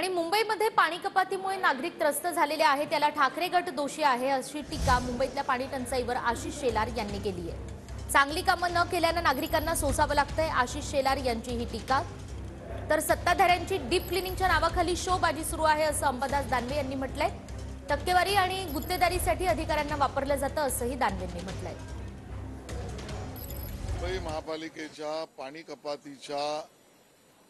आणि मुंबईमध्ये पाणी कपातीमुळे नागरिक त्रस्त झालेले आहेत, त्याला ठाकरे गट दोषी आहे अशी टीका मुंबईतल्या पाणी टंचाईवर आशिष शेलार यांनी केली आहे। चांगली कामं न केल्यानं नागरिकांना सोसावं लागतंय, आशिष शेलार यांची ही टीका। तर सत्ताधाऱ्यांची डीप क्लिनिंगच्या नावाखाली शोबाजी सुरू आहे असं अंबादास दानवे यांनी म्हटलंय। टक्केवारी आणि गुत्तेदारीसाठी अधिकाऱ्यांना वापरलं जातं असंही दानवेंनी म्हटलंय। मुंबई महापालिकेच्या पाणी कपातीच्या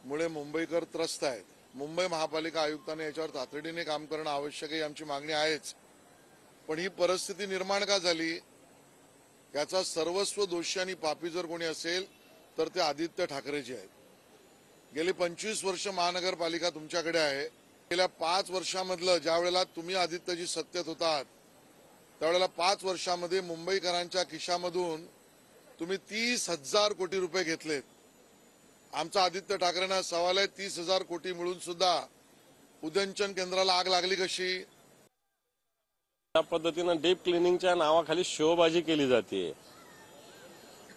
मुळे मुंबईकर त्रस्त आहेत। मुंबई महापालिका आयुक्तांनी याच्यावर तातडीने काम करणं आवश्यक आहे, आमची मागणी आहेच। पण ही परिस्थिती निर्माण का झाली याचा सर्वस्व दोषी आणि पापी जर कोणी असेल तर ते आदित्य ठाकरेजी आहेत। गेली 25 वर्ष महानगरपालिका तुमच्याकडे आहे। गेल्या 5 वर्षांमधलं ज्यावेळेला तुम्ही आदित्यजी सत्तेत होतात त्यावेळेला 5 वर्षांमध्ये मुंबईकरांच्या खिशामधून तुम्ही 30,000 कोटी रुपये घेतलेत। आमचा आदित्य ठाकरेंना सवाल आहे, 30,000 कोटी मिळून सुद्धा उदयनचंद केंद्राला आग लागली कशी? त्या पद्धतीने डीप क्लिनिंगच्या नावाखाली शोबाजी केली जाते।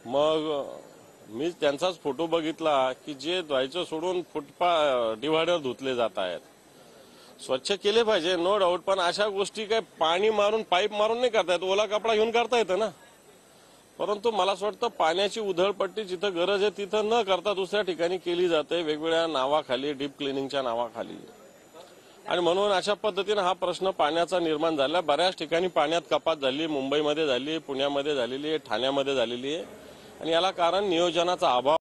मग मी त्यांचाच फोटो बघितला की जे द्वायचं सोडून डिव्हायडर धुतले जात आहेत। स्वच्छ केले पाहिजे, नो डाऊट, पण अशा गोष्टी काय पाणी मारून पाईप मारून नाही करता येत, ओला कपडा घेऊन करता येतं ना। परंतु मला असं वाटतं पाण्याची उधळपट्टी जिथं गरज आहे तिथं न करता दुसऱ्या ठिकाणी केली जाते, वेगवेगळ्या नावाखाली, डीप क्लिनिंगच्या नावाखाली। आणि म्हणून अशा पद्धतीने हा प्रश्न पाण्याचा निर्माण झाला। बऱ्याच ठिकाणी पाण्यात कपात झाली, मुंबईमध्ये झाली, पुण्यामध्ये झालेली आहे, ठाण्यामध्ये झालेली आहे। आणि याला कारण नियोजनाचा अभाव